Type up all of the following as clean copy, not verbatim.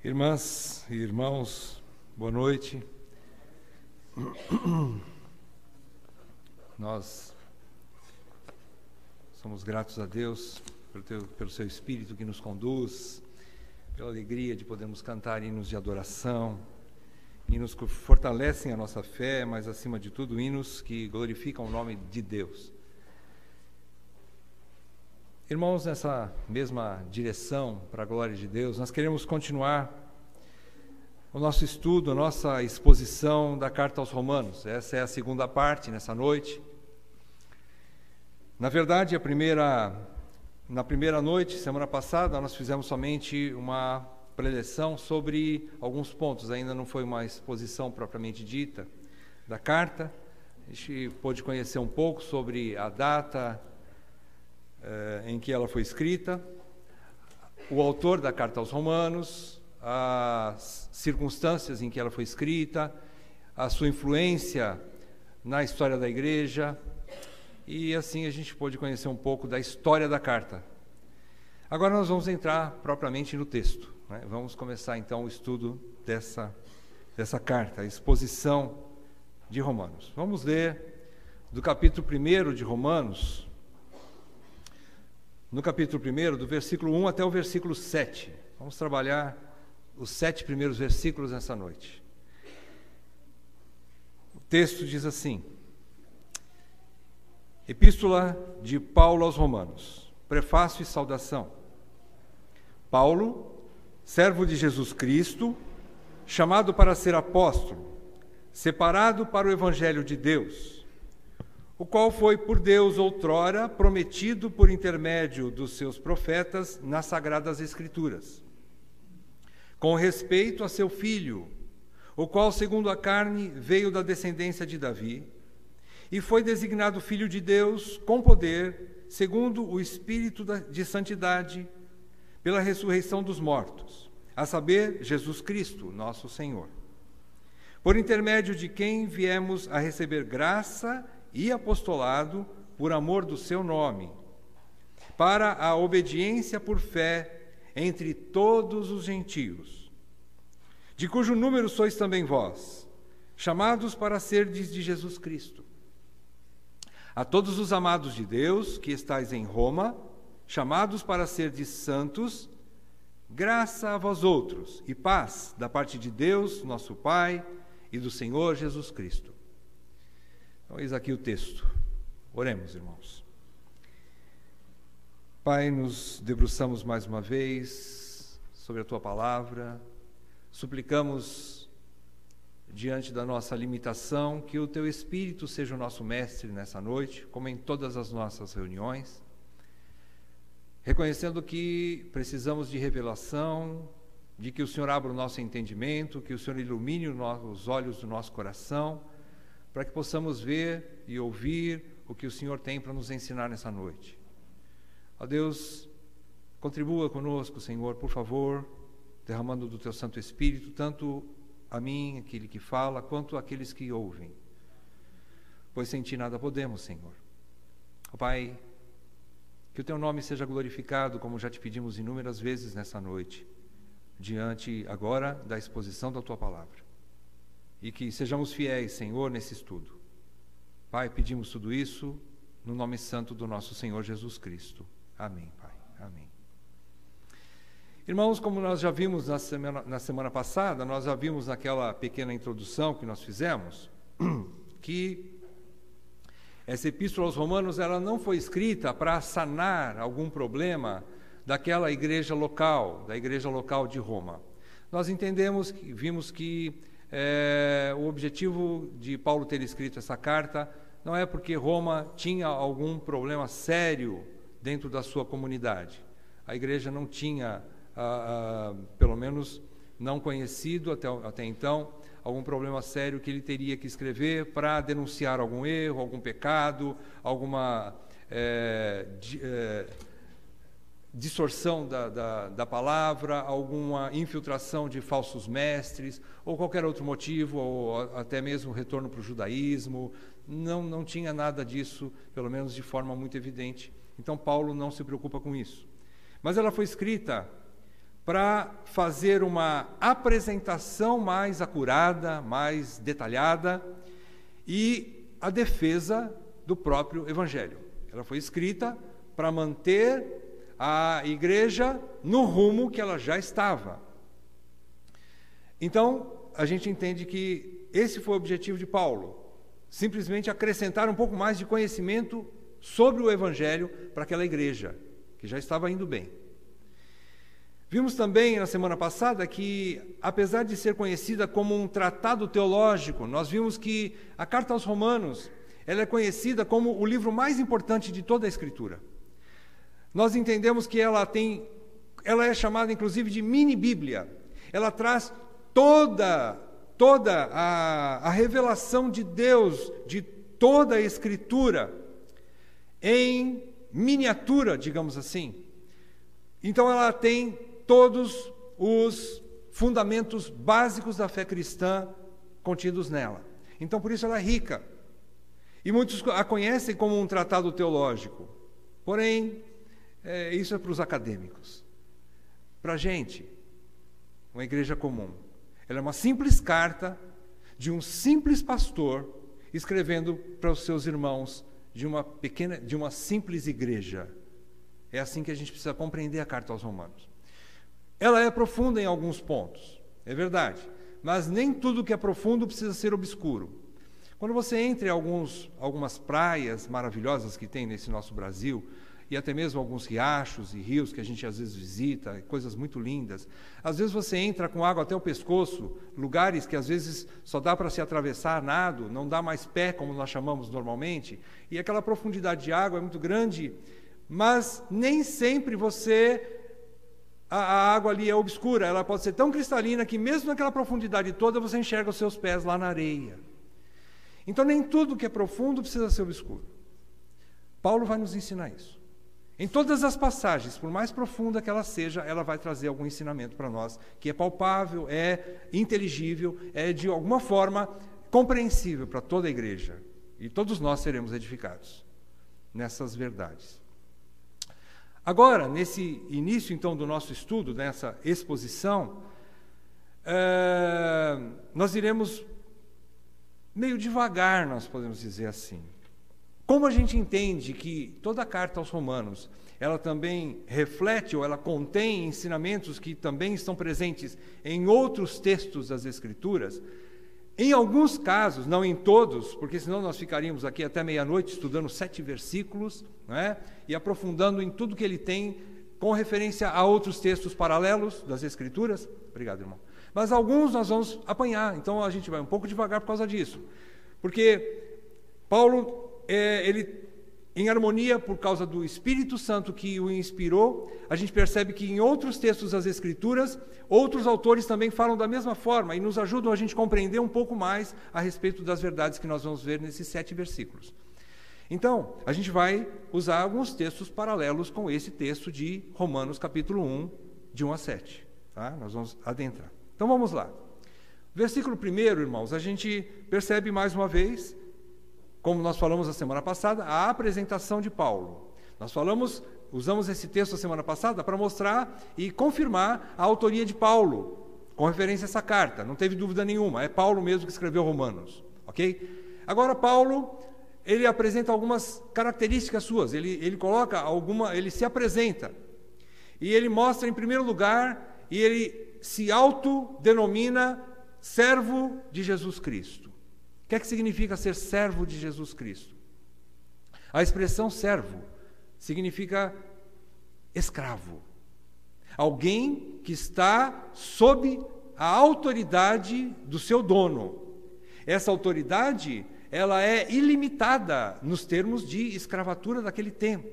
Irmãs e irmãos, boa noite. Nós somos gratos a Deus pelo seu Espírito que nos conduz, pela alegria de podermos cantar hinos de adoração, hinos que fortalecem a nossa fé, mas acima de tudo hinos que glorificam o nome de Deus. Irmãos, nessa mesma direção para a glória de Deus, nós queremos continuar o nosso estudo, a nossa exposição da Carta aos Romanos. Essa é a segunda parte nessa noite. Na verdade, na primeira noite, semana passada, nós fizemos somente uma preleção sobre alguns pontos, ainda não foi uma exposição propriamente dita da carta. A gente pôde conhecer um pouco sobre a data em que ela foi escrita, o autor da Carta aos Romanos, as circunstâncias em que ela foi escrita, a sua influência na história da igreja, e assim a gente pôde conhecer um pouco da história da carta. Agora nós vamos entrar propriamente no texto, né? Vamos começar então o estudo dessa carta, a exposição de Romanos. Vamos ler do capítulo 1 de Romanos, no capítulo 1, do versículo 1 até o versículo 7. Vamos trabalhar os 7 primeiros versículos nessa noite. O texto diz assim: Epístola de Paulo aos Romanos, prefácio e saudação. Paulo, servo de Jesus Cristo, chamado para ser apóstolo, separado para o evangelho de Deus, o qual foi por Deus outrora prometido por intermédio dos seus profetas nas Sagradas Escrituras, com respeito a seu Filho, o qual, segundo a carne, veio da descendência de Davi, e foi designado Filho de Deus com poder, segundo o Espírito de santidade, pela ressurreição dos mortos, a saber, Jesus Cristo, nosso Senhor, por intermédio de quem viemos a receber graça e apostolado por amor do seu nome, para a obediência por fé entre todos os gentios, de cujo número sois também vós, chamados para serdes de Jesus Cristo. A todos os amados de Deus que estáis em Roma, chamados para serdes santos, graça a vós outros e paz da parte de Deus, nosso Pai, e do Senhor Jesus Cristo. Então, eis aqui o texto. Oremos, irmãos. Pai, nos debruçamos mais uma vez sobre a Tua palavra, suplicamos, diante da nossa limitação, que o Teu Espírito seja o nosso mestre nessa noite, como em todas as nossas reuniões, reconhecendo que precisamos de revelação, de que o Senhor abra o nosso entendimento, que o Senhor ilumine os olhos do nosso coração, para que possamos ver e ouvir o que o Senhor tem para nos ensinar nessa noite. Ó Deus, contribua conosco, Senhor, por favor, derramando do Teu Santo Espírito, tanto a mim, aquele que fala, quanto aqueles que ouvem. Pois sem Ti nada podemos, Senhor. Ó Pai, que o Teu nome seja glorificado, como já te pedimos inúmeras vezes nessa noite, diante agora da exposição da Tua palavra. E que sejamos fiéis, Senhor, nesse estudo. Pai, pedimos tudo isso no nome santo do nosso Senhor Jesus Cristo. Amém, Pai. Amém. Irmãos, como nós já vimos na semana passada, nós já vimos naquela pequena introdução que nós fizemos, que essa Epístola aos Romanos ela não foi escrita para sanar algum problema daquela igreja local, da igreja local de Roma. Nós vimos que o objetivo de Paulo ter escrito essa carta não é porque Roma tinha algum problema sério dentro da sua comunidade. A igreja não tinha, pelo menos não conhecido até então, algum problema sério que ele teria que escrever para denunciar algum erro, algum pecado, alguma distorção da palavra, alguma infiltração de falsos mestres, ou qualquer outro motivo, ou até mesmo retorno para o judaísmo. Não tinha nada disso, pelo menos de forma muito evidente. Então Paulo não se preocupa com isso. Mas ela foi escrita para fazer uma apresentação mais acurada, mais detalhada e a defesa do próprio Evangelho. Ela foi escrita para manter a igreja no rumo que ela já estava. Então, a gente entende que esse foi o objetivo de Paulo, simplesmente acrescentar um pouco mais de conhecimento sobre o Evangelho para aquela igreja, que já estava indo bem. Vimos também na semana passada que, apesar de ser conhecida como um tratado teológico, nós vimos que a Carta aos Romanos, ela é conhecida como o livro mais importante de toda a Escritura. Nós entendemos que ela é chamada inclusive de mini-bíblia. Ela traz toda a revelação de Deus, de toda a Escritura, em miniatura, digamos assim. Então ela tem todos os fundamentos básicos da fé cristã contidos nela. Então por isso ela é rica. E muitos a conhecem como um tratado teológico. Porém, isso é para os acadêmicos. Para a gente, uma igreja comum, ela é uma simples carta de um simples pastor escrevendo para os seus irmãos de uma simples igreja. É assim que a gente precisa compreender a Carta aos Romanos. Ela é profunda em alguns pontos, é verdade, mas nem tudo que é profundo precisa ser obscuro. Quando você entra em algumas praias maravilhosas que tem nesse nosso Brasil, e até mesmo alguns riachos e rios que a gente às vezes visita, coisas muito lindas, às vezes você entra com água até o pescoço, lugares que às vezes só dá para se atravessar nado, não dá mais pé como nós chamamos normalmente, e aquela profundidade de água é muito grande, mas nem sempre a água ali é obscura, ela pode ser tão cristalina que mesmo naquela profundidade toda você enxerga os seus pés lá na areia. Então nem tudo que é profundo precisa ser obscuro. Paulo vai nos ensinar isso. Em todas as passagens, por mais profunda que ela seja, ela vai trazer algum ensinamento para nós, que é palpável, é inteligível, é de alguma forma compreensível para toda a igreja. E todos nós seremos edificados nessas verdades. Agora, nesse início, então, do nosso estudo, nessa exposição, nós iremos meio devagar, nós podemos dizer assim. Como a gente entende que toda a carta aos Romanos, ela também reflete ou ela contém ensinamentos que também estão presentes em outros textos das Escrituras, em alguns casos, não em todos, porque senão nós ficaríamos aqui até meia-noite estudando 7 versículos, né, e aprofundando em tudo que ele tem com referência a outros textos paralelos das Escrituras. Obrigado, irmão. Mas alguns nós vamos apanhar, então a gente vai um pouco devagar por causa disso. Porque Paulo, ele, em harmonia por causa do Espírito Santo que o inspirou, a gente percebe que em outros textos das Escrituras, outros autores também falam da mesma forma e nos ajudam a gente compreender um pouco mais a respeito das verdades que nós vamos ver nesses 7 versículos. Então, a gente vai usar alguns textos paralelos com esse texto de Romanos capítulo 1, de 1 a 7. Tá? Nós vamos adentrar. Então vamos lá. Versículo 1, irmãos, a gente percebe mais uma vez, como nós falamos na semana passada, a apresentação de Paulo. Nós usamos esse texto a semana passada para mostrar e confirmar a autoria de Paulo, com referência a essa carta. Não teve dúvida nenhuma, é Paulo mesmo que escreveu Romanos. Ok? Agora Paulo, ele apresenta algumas características suas, ele se apresenta. E ele mostra em primeiro lugar, e ele se autodenomina servo de Jesus Cristo. O que é que significa ser servo de Jesus Cristo? A expressão servo significa escravo. Alguém que está sob a autoridade do seu dono. Essa autoridade, ela é ilimitada nos termos de escravatura daquele tempo.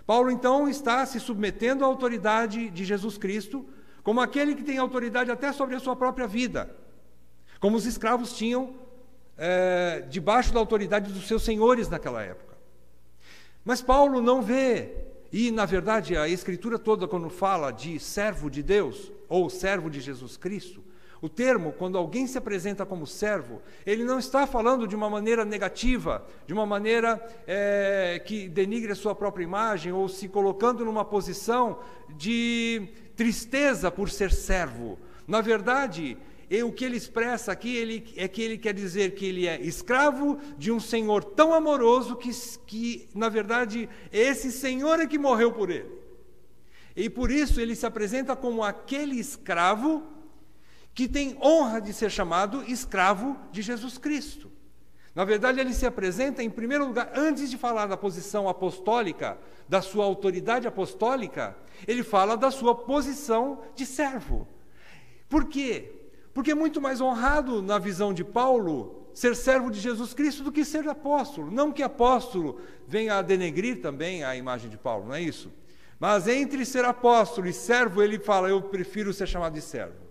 Paulo, então, está se submetendo à autoridade de Jesus Cristo, como aquele que tem autoridade até sobre a sua própria vida, como os escravos tinham debaixo da autoridade dos seus senhores naquela época. Mas Paulo não vê, e na verdade a Escritura toda quando fala de servo de Deus, ou servo de Jesus Cristo, o termo, quando alguém se apresenta como servo, ele não está falando de uma maneira negativa, de uma maneira que denigre a sua própria imagem, ou se colocando numa posição de tristeza por ser servo. Na verdade, o que ele expressa aqui é que ele quer dizer que ele é escravo de um Senhor tão amoroso que na verdade, esse Senhor é que morreu por ele. E por isso ele se apresenta como aquele escravo que tem honra de ser chamado escravo de Jesus Cristo. Na verdade, ele se apresenta, em primeiro lugar, antes de falar da posição apostólica, da sua autoridade apostólica, ele fala da sua posição de servo. Por quê? Porque é muito mais honrado, na visão de Paulo, ser servo de Jesus Cristo do que ser apóstolo. Não que apóstolo venha a denegrir também a imagem de Paulo, não é isso? Mas entre ser apóstolo e servo, ele fala, eu prefiro ser chamado de servo,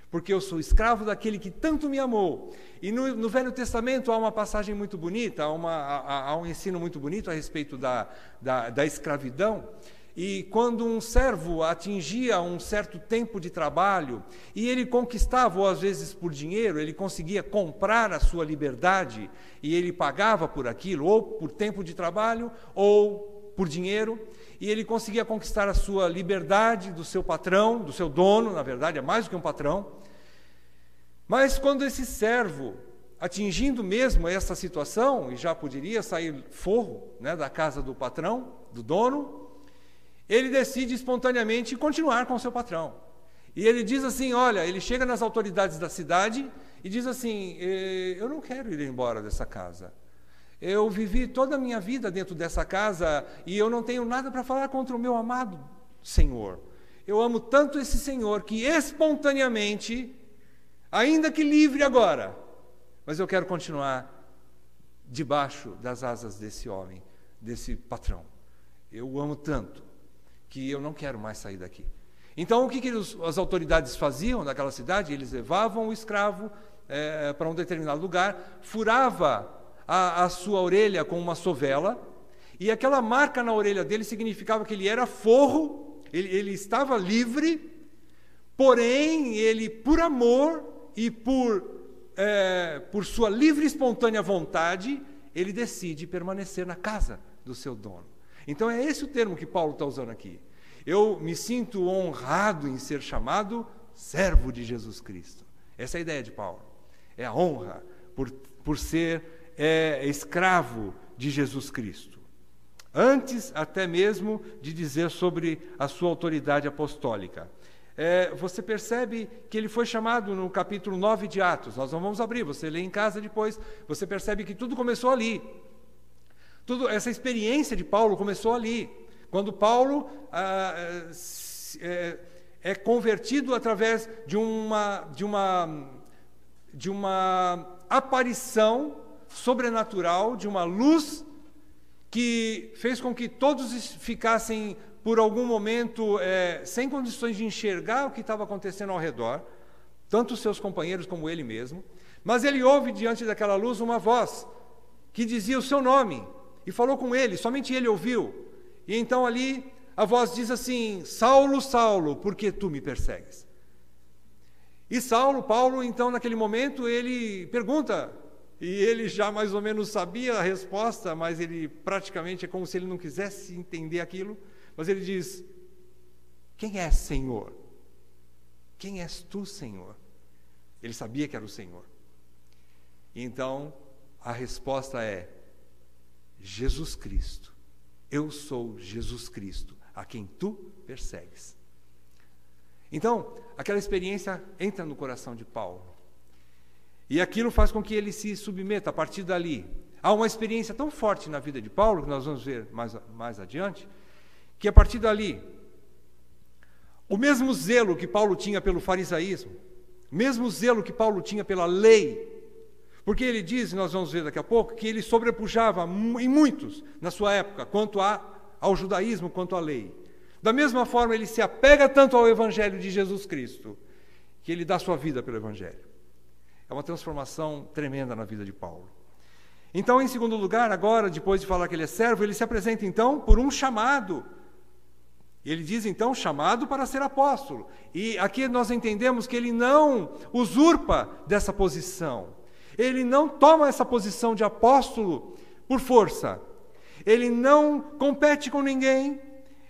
porque eu sou escravo daquele que tanto me amou. E no Velho Testamento há uma passagem muito bonita, há um ensino muito bonito a respeito da escravidão. E quando um servo atingia um certo tempo de trabalho, e ele conquistava, ou às vezes por dinheiro, ele conseguia comprar a sua liberdade, e ele pagava por aquilo, ou por tempo de trabalho, ou por dinheiro, e ele conseguia conquistar a sua liberdade do seu patrão, do seu dono, na verdade, é mais do que um patrão. Mas quando esse servo, atingindo mesmo essa situação, e já poderia sair forro, né, da casa do patrão, do dono, ele decide espontaneamente continuar com o seu patrão. E ele diz assim, olha, ele chega nas autoridades da cidade e diz assim, eu não quero ir embora dessa casa. Eu vivi toda a minha vida dentro dessa casa e eu não tenho nada para falar contra o meu amado Senhor. Eu amo tanto esse Senhor que espontaneamente, ainda que livre agora, mas eu quero continuar debaixo das asas desse homem, desse patrão. Eu o amo tanto que eu não quero mais sair daqui. Então, o que as autoridades faziam naquela cidade? Eles levavam o escravo para um determinado lugar, furava a sua orelha com uma sovela, e aquela marca na orelha dele significava que ele era forro, ele estava livre, porém, ele, por amor e por sua livre e espontânea vontade, ele decide permanecer na casa do seu dono. Então é esse o termo que Paulo está usando aqui. Eu me sinto honrado em ser chamado servo de Jesus Cristo. Essa é a ideia de Paulo. É a honra por ser escravo de Jesus Cristo. Antes até mesmo de dizer sobre a sua autoridade apostólica. Você percebe que ele foi chamado no capítulo 9 de Atos. Nós não vamos abrir, você lê em casa depois. Você percebe que tudo começou ali. Essa experiência de Paulo começou ali, quando Paulo é convertido através de uma aparição sobrenatural, de uma luz que fez com que todos ficassem, por algum momento, sem condições de enxergar o que estava acontecendo ao redor, tanto os seus companheiros como ele mesmo, mas ele ouve diante daquela luz uma voz que dizia o seu nome, e falou com ele, somente ele ouviu. E então ali a voz diz assim, Saulo, Saulo, por que tu me persegues? E Paulo, então naquele momento, ele pergunta, e ele já mais ou menos sabia a resposta, mas ele praticamente é como se ele não quisesse entender aquilo, mas ele diz, quem é Senhor? Quem és tu, Senhor? Ele sabia que era o Senhor. E então a resposta é, Jesus Cristo, eu sou Jesus Cristo, a quem tu persegues. Então, aquela experiência entra no coração de Paulo, e aquilo faz com que ele se submeta a partir dali. Há uma experiência tão forte na vida de Paulo, que nós vamos ver mais adiante, que a partir dali, o mesmo zelo que Paulo tinha pelo farisaísmo, o mesmo zelo que Paulo tinha pela lei, porque ele diz, nós vamos ver daqui a pouco, que ele sobrepujava em muitos, na sua época, quanto ao judaísmo, quanto à lei. Da mesma forma, ele se apega tanto ao Evangelho de Jesus Cristo, que ele dá sua vida pelo Evangelho. É uma transformação tremenda na vida de Paulo. Então, em segundo lugar, agora, depois de falar que ele é servo, ele se apresenta, então, por um chamado. Ele diz, então, chamado para ser apóstolo. E aqui nós entendemos que ele não usurpa dessa posição. Ele não toma essa posição de apóstolo por força. Ele não compete com ninguém.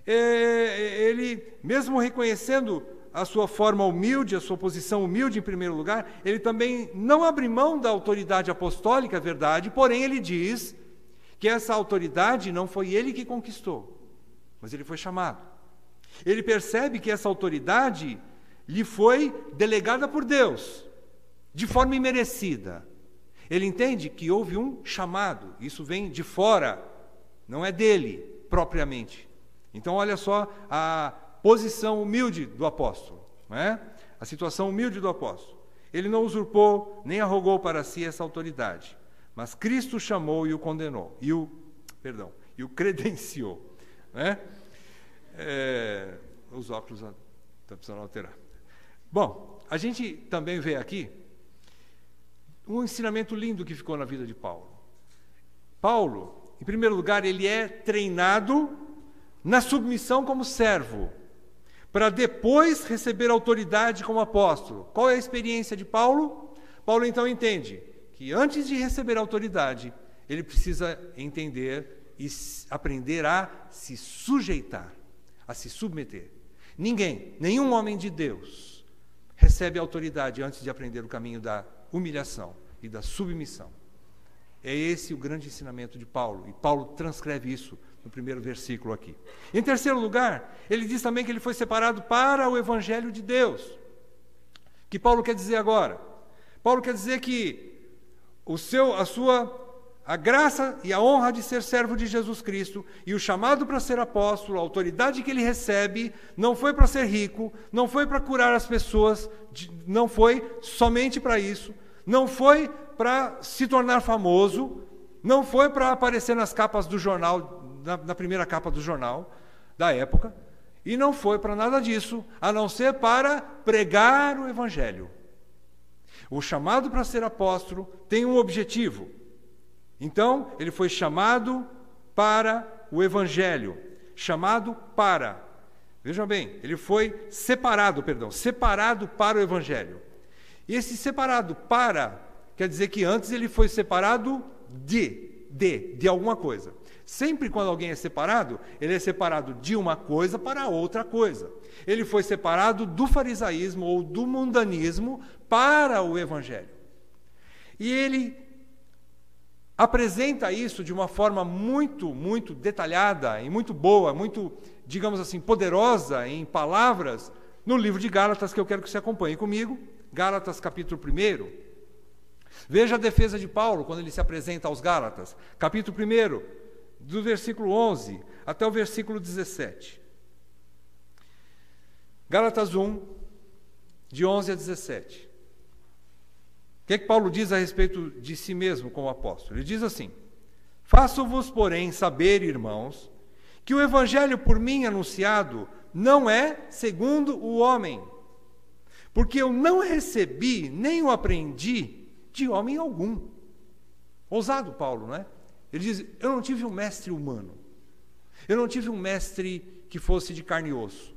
ele, mesmo reconhecendo a sua forma humilde, a sua posição humilde em primeiro lugar, ele também não abre mão da autoridade apostólica, é verdade, porém ele diz que essa autoridade não foi ele que conquistou, mas ele foi chamado. Ele percebe que essa autoridade lhe foi delegada por Deus, de forma imerecida. Ele entende que houve um chamado, isso vem de fora, não é dele propriamente. Então olha só a posição humilde do apóstolo, não é? A situação humilde do apóstolo. Ele não usurpou, nem arrogou para si essa autoridade, mas Cristo chamou e o condenou, e o credenciou. Não é? Os óculos estão precisando alterar. Bom, a gente também vê aqui um ensinamento lindo que ficou na vida de Paulo. Paulo, em primeiro lugar, ele é treinado na submissão como servo, para depois receber autoridade como apóstolo. Qual é a experiência de Paulo? Paulo então entende que antes de receber autoridade, ele precisa entender e aprender a se sujeitar, a se submeter. Nenhum homem de Deus recebe autoridade antes de aprender o caminho da humilhação e da submissão. É esse o grande ensinamento de Paulo, e Paulo transcreve isso no primeiro versículo aqui. Em terceiro lugar, ele diz também que ele foi separado para o Evangelho de Deus. O que Paulo quer dizer agora? Paulo quer dizer que a graça e a honra de ser servo de Jesus Cristo e o chamado para ser apóstolo, a autoridade que ele recebe, não foi para ser rico, não foi para curar as pessoas, não foi somente para isso, não foi para se tornar famoso, não foi para aparecer nas capas do jornal, na primeira capa do jornal da época, e não foi para nada disso, a não ser para pregar o Evangelho. O chamado para ser apóstolo tem um objetivo. Então, ele foi chamado para o Evangelho. Vejam bem, ele foi separado para o Evangelho. E esse separado para, quer dizer que antes ele foi separado de alguma coisa. Sempre quando alguém é separado, ele é separado de uma coisa para outra coisa. Ele foi separado do farisaísmo ou do mundanismo para o Evangelho. E ele apresenta isso de uma forma muito, muito detalhada e muito boa, muito, digamos assim, poderosa em palavras, no livro de Gálatas, que eu quero que você acompanhe comigo. Gálatas, capítulo 1. Veja a defesa de Paulo quando ele se apresenta aos Gálatas. Capítulo 1, do versículo 11 até o versículo 17. Gálatas 1, de 11 a 17. O que é que Paulo diz a respeito de si mesmo como apóstolo? Ele diz assim: faço-vos, porém, saber, irmãos, que o evangelho por mim anunciado não é segundo o homem, porque eu não recebi nem o aprendi de homem algum. Ousado Paulo, não é? Ele diz: eu não tive um mestre humano, eu não tive um mestre que fosse de carne e osso,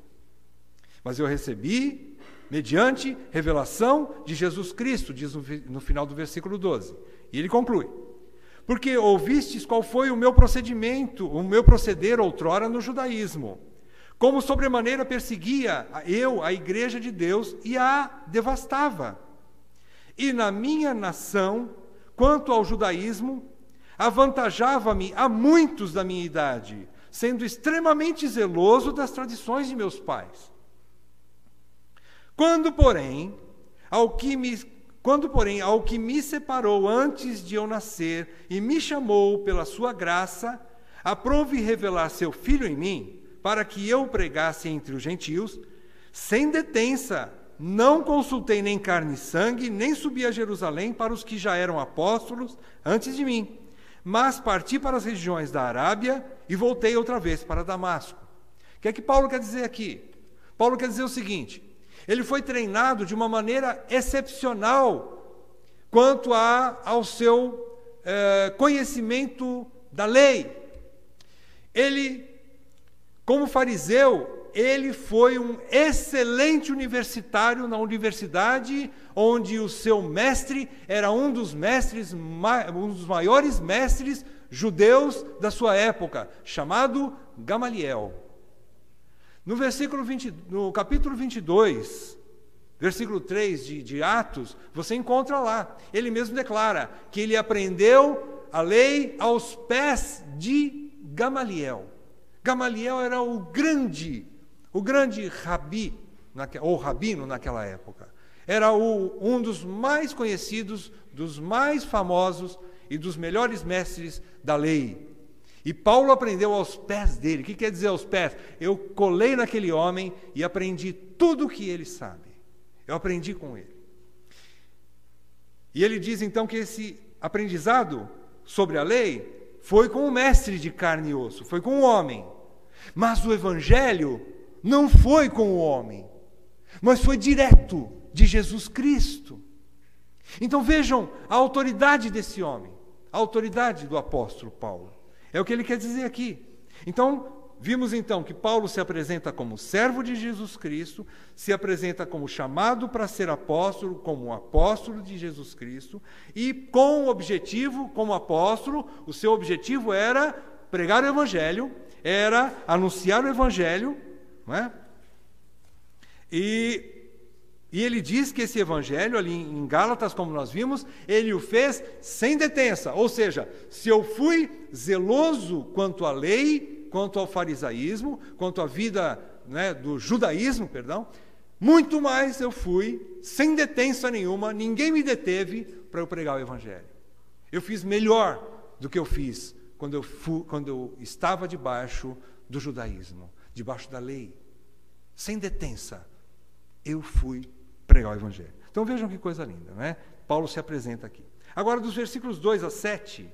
mas eu recebi mediante revelação de Jesus Cristo, diz no final do versículo 12. E ele conclui: porque ouvistes qual foi o meu procedimento, o meu proceder outrora no judaísmo, como sobremaneira perseguia eu a igreja de Deus e a devastava. E na minha nação, quanto ao judaísmo, avantajava-me a muitos da minha idade, sendo extremamente zeloso das tradições de meus pais. Quando, porém, ao que me separou antes de eu nascer e me chamou pela sua graça, aprove revelar seu Filho em mim, para que eu pregasse entre os gentios, sem detença, não consultei nem carne e sangue, nem subi a Jerusalém para os que já eram apóstolos antes de mim, mas parti para as regiões da Arábia e voltei outra vez para Damasco. O que é que Paulo quer dizer aqui? Paulo quer dizer o seguinte: ele foi treinado de uma maneira excepcional quanto ao seu conhecimento da lei. Ele, como fariseu, ele foi um excelente universitário na universidade, onde o seu mestre era um dos maiores mestres judeus da sua época, chamado Gamaliel. No capítulo 22, versículo 3 de Atos, você encontra lá. Ele mesmo declara que ele aprendeu a lei aos pés de Gamaliel. Gamaliel era o grande rabi, ou rabino naquela época. Era um dos mais conhecidos, dos mais famosos e dos melhores mestres da lei. E Paulo aprendeu aos pés dele. O que quer dizer aos pés? Eu colei naquele homem e aprendi tudo o que ele sabe. Eu aprendi com ele. E ele diz então que esse aprendizado sobre a lei foi com o mestre de carne e osso, foi com o homem. Mas o evangelho não foi com o homem, mas foi direto de Jesus Cristo. Então vejam a autoridade desse homem, a autoridade do apóstolo Paulo. É o que ele quer dizer aqui. Então, vimos então que Paulo se apresenta como servo de Jesus Cristo, se apresenta como chamado para ser apóstolo, como um apóstolo de Jesus Cristo, e com o objetivo, como apóstolo, o seu objetivo era pregar o evangelho, era anunciar o evangelho, não é? E ele diz que esse evangelho, ali em Gálatas, como nós vimos, ele o fez sem detença. Ou seja, se eu fui zeloso quanto à lei, quanto ao farisaísmo, quanto à vida, né, do judaísmo, muito mais eu fui sem detença nenhuma, ninguém me deteve para eu pregar o evangelho. Eu fiz melhor do que eu fiz quando eu estava debaixo do judaísmo, debaixo da lei. Sem detença, eu fui pregar o evangelho. Então vejam que coisa linda, né? Paulo se apresenta aqui. Agora, dos versículos 2 a 7,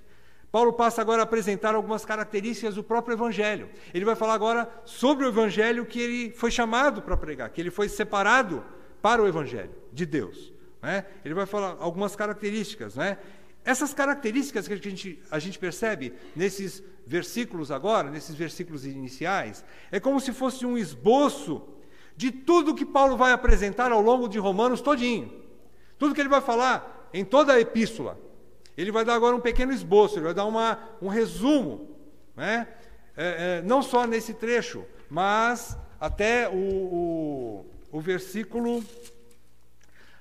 Paulo passa agora a apresentar algumas características do próprio evangelho. Ele vai falar agora sobre o evangelho que ele foi chamado para pregar, que ele foi separado para o evangelho de Deus, né? Ele vai falar algumas características, né? Essas características que a gente percebe nesses versículos agora, nesses versículos iniciais, é como se fosse um esboço de tudo que Paulo vai apresentar ao longo de Romanos todinho. Tudo que ele vai falar em toda a epístola. Ele vai dar agora um pequeno esboço, ele vai dar um resumo, né? Não só nesse trecho, mas até o versículo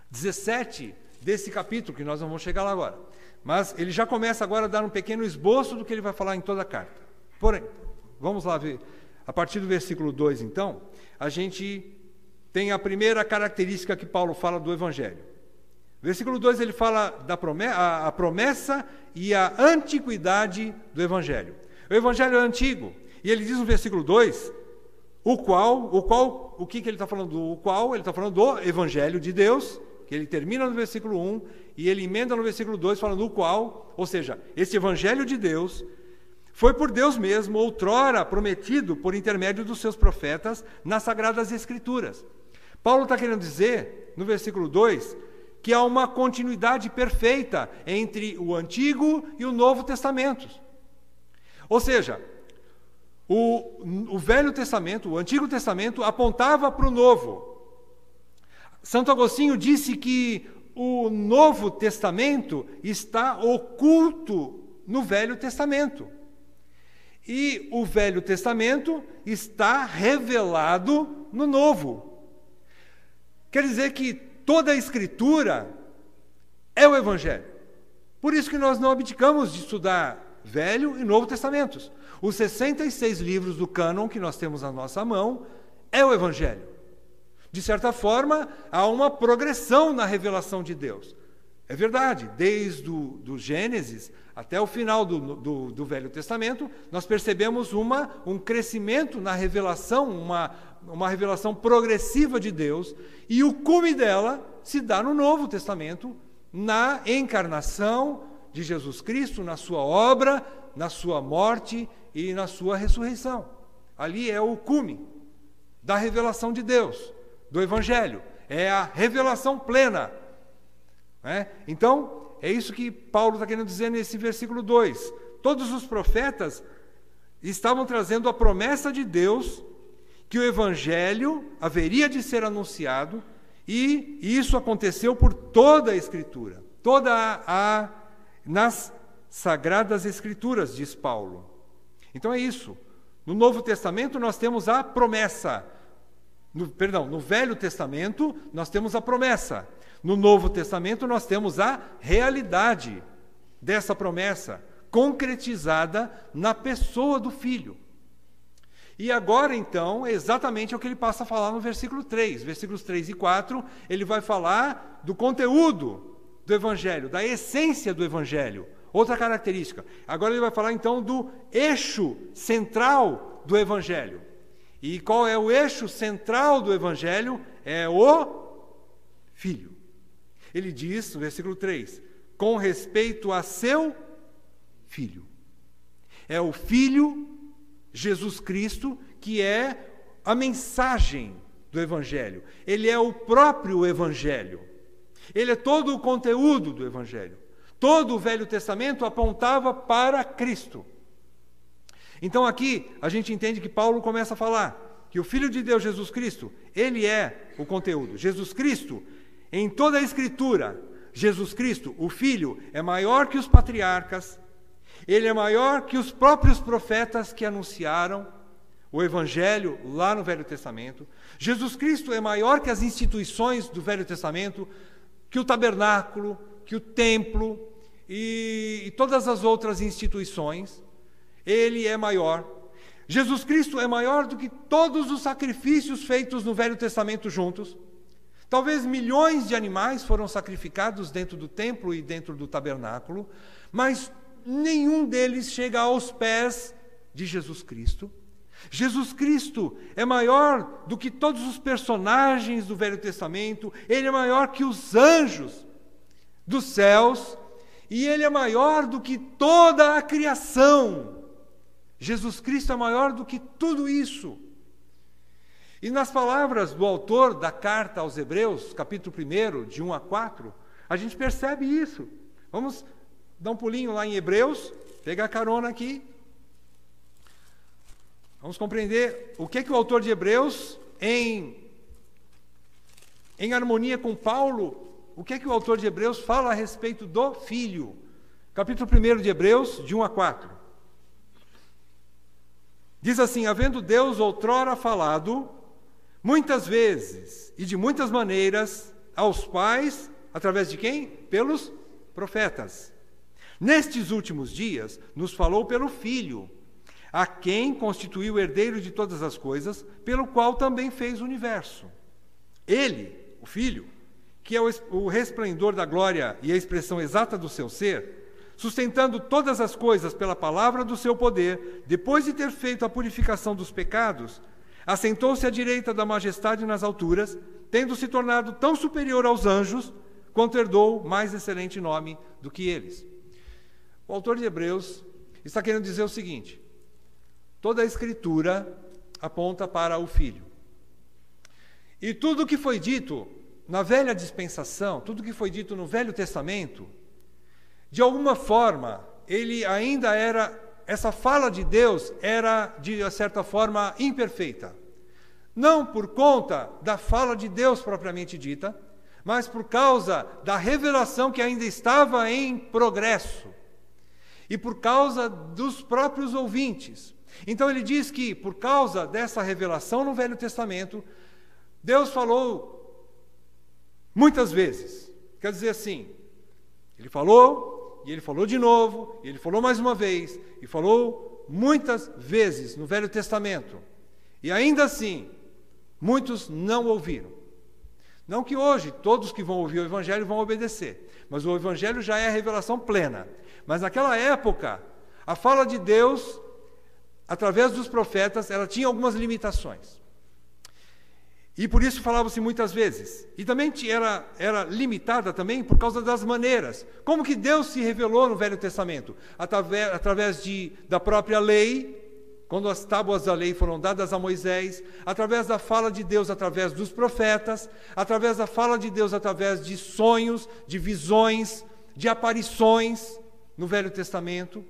17 desse capítulo, que nós não vamos chegar lá agora. Mas ele já começa agora a dar um pequeno esboço do que ele vai falar em toda a carta. Porém, vamos lá ver. A partir do versículo 2, então, a gente tem a primeira característica que Paulo fala do evangelho. Versículo 2, ele fala da a promessa e a antiquidade do evangelho. O evangelho é antigo, e ele diz no versículo 2, o que ele está falando? O qual ele está falando do evangelho de Deus, que ele termina no versículo 1, e ele emenda no versículo 2, falando o qual, ou seja, esse evangelho de Deus foi por Deus mesmo, outrora prometido por intermédio dos seus profetas nas Sagradas Escrituras. Paulo está querendo dizer, no versículo 2, que há uma continuidade perfeita entre o Antigo e o Novo Testamento. Ou seja, o Velho Testamento, o Antigo Testamento, apontava para o Novo. Santo Agostinho disse que o Novo Testamento está oculto no Velho Testamento. E o Velho Testamento está revelado no Novo. Quer dizer que toda a Escritura é o Evangelho. Por isso que nós não abdicamos de estudar Velho e Novo Testamentos. Os 66 livros do cânon que nós temos na nossa mão é o Evangelho. De certa forma, há uma progressão na revelação de Deus. É verdade, desde o Gênesis até o final do Velho Testamento, nós percebemos um crescimento na revelação, uma revelação progressiva de Deus, e o cume dela se dá no Novo Testamento, na encarnação de Jesus Cristo, na sua obra, na sua morte e na sua ressurreição. Ali é o cume da revelação de Deus, do Evangelho, é a revelação plena. Então, é isso que Paulo está querendo dizer nesse versículo 2. Todos os profetas estavam trazendo a promessa de Deus que o Evangelho haveria de ser anunciado, e isso aconteceu por toda a Escritura, nas Sagradas Escrituras, diz Paulo. Então é isso. No Novo Testamento nós temos a promessa No Velho Testamento nós temos a promessa. No Novo Testamento nós temos a realidade dessa promessa, concretizada na pessoa do Filho. E agora, então, é exatamente o que ele passa a falar no versículo 3. Versículos 3 e 4, ele vai falar do conteúdo do Evangelho, da essência do Evangelho. Outra característica. Agora ele vai falar, então, do eixo central do Evangelho. E qual é o eixo central do Evangelho? É o Filho. Ele diz, no versículo 3, com respeito a seu Filho. É o Filho, Jesus Cristo, que é a mensagem do Evangelho. Ele é o próprio Evangelho. Ele é todo o conteúdo do Evangelho. Todo o Velho Testamento apontava para Cristo. Então aqui a gente entende que Paulo começa a falar que o Filho de Deus, Jesus Cristo, ele é o conteúdo. Jesus Cristo, em toda a Escritura, Jesus Cristo, o Filho, é maior que os patriarcas, ele é maior que os próprios profetas que anunciaram o Evangelho lá no Velho Testamento. Jesus Cristo é maior que as instituições do Velho Testamento, que o tabernáculo, que o templo e todas as outras instituições. Ele é maior. Jesus Cristo é maior do que todos os sacrifícios feitos no Velho Testamento juntos. Talvez milhões de animais foram sacrificados dentro do templo e dentro do tabernáculo, mas nenhum deles chega aos pés de Jesus Cristo. Jesus Cristo é maior do que todos os personagens do Velho Testamento, ele é maior que os anjos dos céus, e ele é maior do que toda a criação. Jesus Cristo é maior do que tudo isso. E nas palavras do autor da carta aos Hebreus, capítulo 1, de 1 a 4, a gente percebe isso. Vamos dar um pulinho lá em Hebreus, pegar carona aqui. Vamos compreender o que o autor de Hebreus, em harmonia com Paulo, o que o autor de Hebreus fala a respeito do Filho. Capítulo 1 de Hebreus, de 1 a 4. Diz assim: havendo Deus outrora falado, muitas vezes e de muitas maneiras, aos pais, através de quem? Pelos profetas. Nestes últimos dias, nos falou pelo Filho, a quem constituiu o herdeiro de todas as coisas, pelo qual também fez o universo. Ele, o Filho, que é o resplendor da glória e a expressão exata do seu ser, sustentando todas as coisas pela palavra do seu poder, depois de ter feito a purificação dos pecados, assentou-se à direita da majestade nas alturas, tendo se tornado tão superior aos anjos, quanto herdou mais excelente nome do que eles. O autor de Hebreus está querendo dizer o seguinte: toda a Escritura aponta para o Filho. E tudo o que foi dito na velha dispensação, tudo o que foi dito no Velho Testamento, de alguma forma, ele ainda era, essa fala de Deus era, de certa forma, imperfeita. Não por conta da fala de Deus propriamente dita, mas por causa da revelação que ainda estava em progresso. E por causa dos próprios ouvintes. Então ele diz que, por causa dessa revelação no Velho Testamento, Deus falou muitas vezes. Quer dizer assim, ele falou, e ele falou de novo, e ele falou mais uma vez, e falou muitas vezes no Velho Testamento. E ainda assim, muitos não ouviram. Não que hoje todos que vão ouvir o Evangelho vão obedecer, mas o Evangelho já é a revelação plena. Mas naquela época, a fala de Deus, através dos profetas, ela tinha algumas limitações. E por isso falava-se muitas vezes. E também era limitada também por causa das maneiras. Como que Deus se revelou no Velho Testamento? Através da própria lei, quando as tábuas da lei foram dadas a Moisés, através da fala de Deus, através dos profetas, através da fala de Deus, através de sonhos, de visões, de aparições no Velho Testamento.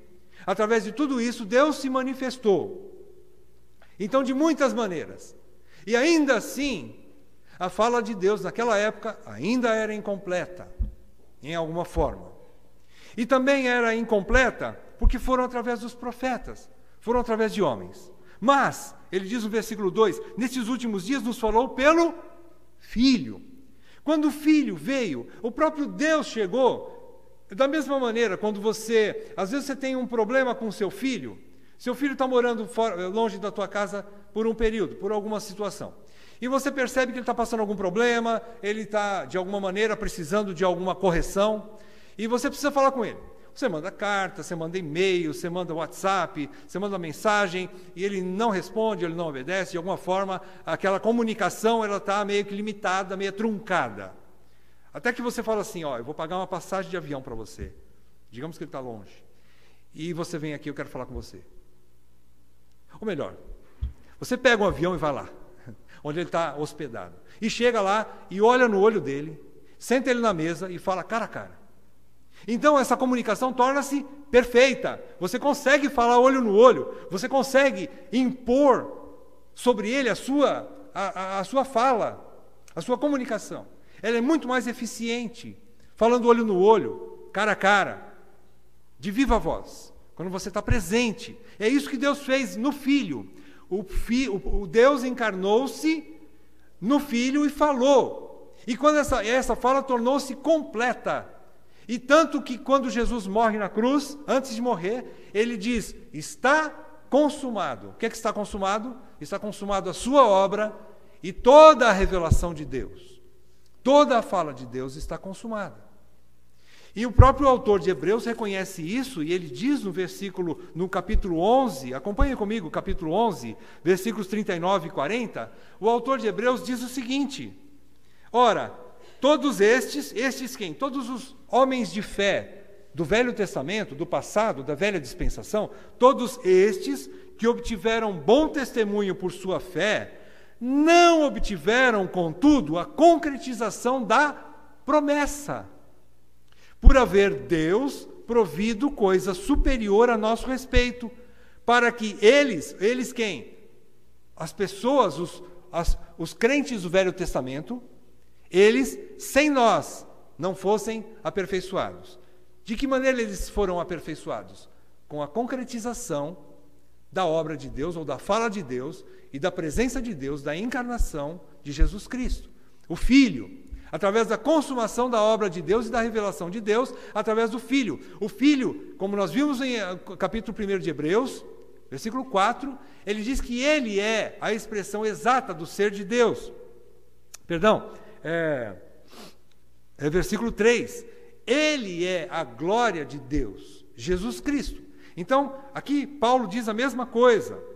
Através de tudo isso, Deus se manifestou. Então, de muitas maneiras. E ainda assim, a fala de Deus naquela época ainda era incompleta, em alguma forma. E também era incompleta porque foram através dos profetas, foram através de homens. Mas, ele diz no versículo 2, nesses últimos dias nos falou pelo Filho. Quando o Filho veio, o próprio Deus chegou. Da mesma maneira, quando às vezes você tem um problema com seu filho está morando longe da tua casa por um período, por alguma situação. E você percebe que ele está passando algum problema, ele está, de alguma maneira, precisando de alguma correção, e você precisa falar com ele. Você manda carta, você manda e-mail, você manda WhatsApp, você manda mensagem, e ele não responde, ele não obedece, de alguma forma, aquela comunicação está meio que limitada, meio truncada. Até que você fala assim, eu vou pagar uma passagem de avião para você. Digamos que ele está longe. E você vem aqui, eu quero falar com você. Ou melhor, você pega um avião e vai lá, onde ele está hospedado. E chega lá e olha no olho dele, senta ele na mesa e fala cara a cara. Então essa comunicação torna-se perfeita. Você consegue falar olho no olho, você consegue impor sobre ele a sua fala, a sua comunicação. Ela é muito mais eficiente, falando olho no olho, cara a cara, de viva voz, quando você está presente. É isso que Deus fez no Filho. O Deus encarnou-se no Filho e falou. E quando essa fala tornou-se completa. E tanto que quando Jesus morre na cruz, antes de morrer, ele diz, está consumado. O que é que está consumado? Está consumado a sua obra e toda a revelação de Deus. Toda a fala de Deus está consumada. E o próprio autor de Hebreus reconhece isso, e ele diz no capítulo 11, acompanhe comigo, capítulo 11, versículos 39 e 40, o autor de Hebreus diz o seguinte, ora, todos estes quem? Todos os homens de fé do Velho Testamento, do passado, da velha dispensação, todos estes que obtiveram bom testemunho por sua fé, não obtiveram, contudo, a concretização da promessa, por haver Deus provido coisa superior a nosso respeito, para que eles quem? As pessoas, os crentes do Velho Testamento, eles, sem nós, não fossem aperfeiçoados. De que maneira eles foram aperfeiçoados? Com a concretização da obra de Deus, ou da fala de Deus, e da presença de Deus, da encarnação de Jesus Cristo. O Filho, através da consumação da obra de Deus e da revelação de Deus, através do Filho. O Filho, como nós vimos em capítulo 1 de Hebreus, versículo 4, ele diz que ele é a expressão exata do ser de Deus. Perdão, versículo 3, ele é a glória de Deus, Jesus Cristo. Então, aqui Paulo diz a mesma coisa.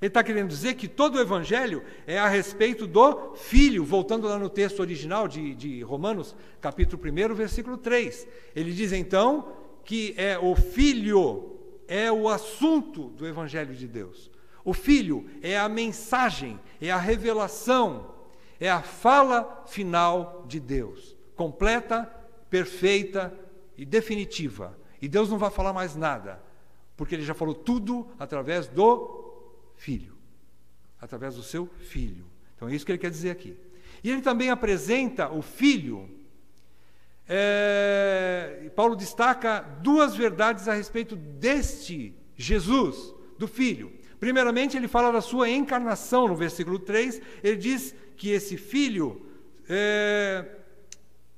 Ele está querendo dizer que todo o Evangelho é a respeito do Filho, voltando lá no texto original de Romanos, capítulo 1, versículo 3. Ele diz então que o Filho é o assunto do Evangelho de Deus. O Filho é a mensagem, é a revelação, é a fala final de Deus, completa, perfeita e definitiva. E Deus não vai falar mais nada, porque Ele já falou tudo através do Filho, através do seu Filho. Então é isso que ele quer dizer aqui. E ele também apresenta o Filho. Paulo destaca duas verdades a respeito deste Jesus, do Filho. Primeiramente, ele fala da sua encarnação, no versículo 3, ele diz que esse Filho,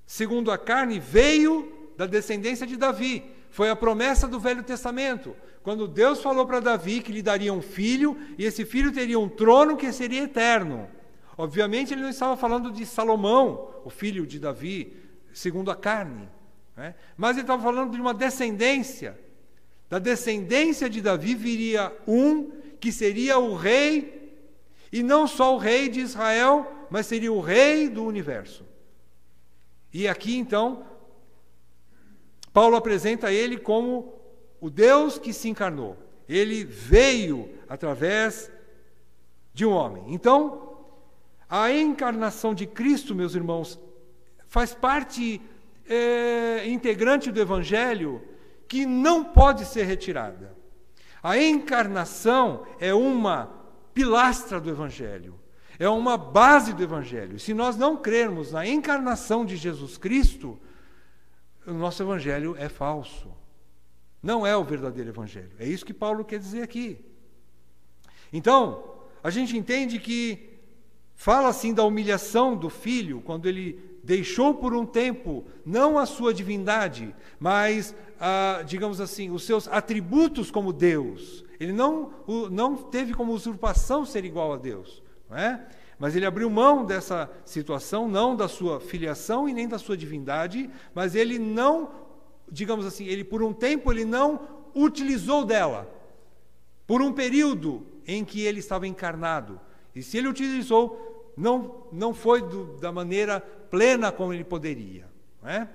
segundo a carne, veio da descendência de Davi. Foi a promessa do Velho Testamento, quando Deus falou para Davi que lhe daria um filho, e esse filho teria um trono que seria eterno. Obviamente, ele não estava falando de Salomão, o filho de Davi, segundo a carne, né? Mas ele estava falando de uma descendência. Da descendência de Davi viria um que seria o rei, e não só o rei de Israel, mas seria o rei do universo. E aqui, então, Paulo apresenta ele como o Deus que se encarnou. Ele veio através de um homem. Então, a encarnação de Cristo, meus irmãos, faz parte integrante do Evangelho que não pode ser retirada. A encarnação é uma pilastra do Evangelho, é uma base do Evangelho. Se nós não crermos na encarnação de Jesus Cristo, o nosso Evangelho é falso. Não é o verdadeiro Evangelho. É isso que Paulo quer dizer aqui. Então, a gente entende que fala assim da humilhação do filho, quando ele deixou por um tempo, não a sua divindade, mas, digamos assim, os seus atributos como Deus. Ele não teve como usurpação ser igual a Deus, não é? Mas ele abriu mão dessa situação, não da sua filiação e nem da sua divindade, mas ele não, digamos assim, ele por um tempo ele não utilizou dela, por um período em que ele estava encarnado. E se ele utilizou, não foi da maneira plena como ele poderia, não é?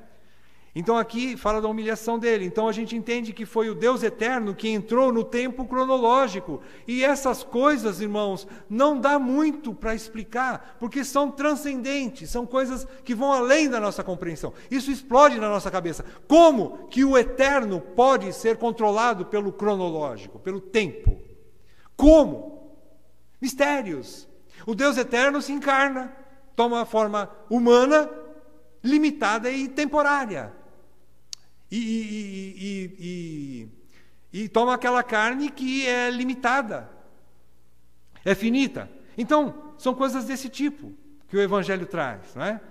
Então aqui fala da humilhação dele. Então a gente entende que foi o Deus eterno que entrou no tempo cronológico. E essas coisas, irmãos, não dá muito para explicar, porque são transcendentes, são coisas que vão além da nossa compreensão. Isso explode na nossa cabeça. Como que o eterno pode ser controlado pelo cronológico, pelo tempo? Como? Mistérios. O Deus eterno se encarna, toma a forma humana, limitada e temporária. E toma aquela carne que é limitada, é finita. Então, são coisas desse tipo que o Evangelho traz, não é?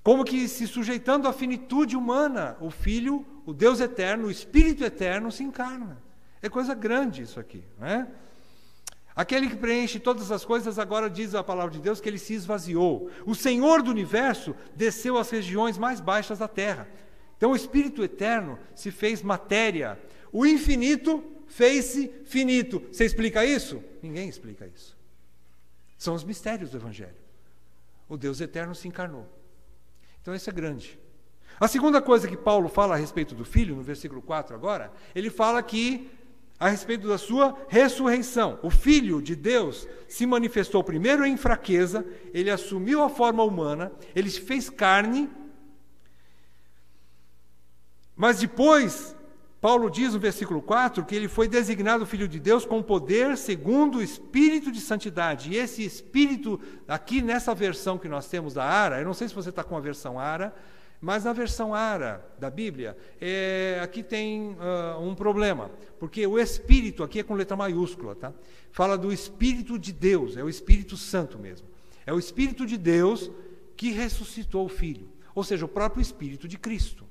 Como que se sujeitando à finitude humana, o Filho, o Deus eterno, o Espírito eterno se encarna. É coisa grande isso aqui, não é? Aquele que preenche todas as coisas, agora diz a palavra de Deus que ele se esvaziou. O Senhor do universo desceu às regiões mais baixas da terra. Então o Espírito eterno se fez matéria. O infinito fez-se finito. Você explica isso? Ninguém explica isso. São os mistérios do Evangelho. O Deus eterno se encarnou. Então isso é grande. A segunda coisa que Paulo fala a respeito do Filho, no versículo 4 agora, ele fala que a respeito da sua ressurreição. O Filho de Deus se manifestou primeiro em fraqueza, ele assumiu a forma humana, ele se fez carne, mas depois, Paulo diz no versículo 4, que ele foi designado Filho de Deus com poder segundo o Espírito de Santidade. E esse Espírito, aqui nessa versão que nós temos da ARA, eu não sei se você está com a versão ARA, mas na versão ARA da Bíblia, aqui tem um problema, porque o Espírito aqui é com letra maiúscula, tá? Fala do Espírito de Deus, é o Espírito Santo mesmo. É o Espírito de Deus que ressuscitou o Filho, ou seja, o próprio Espírito de Cristo.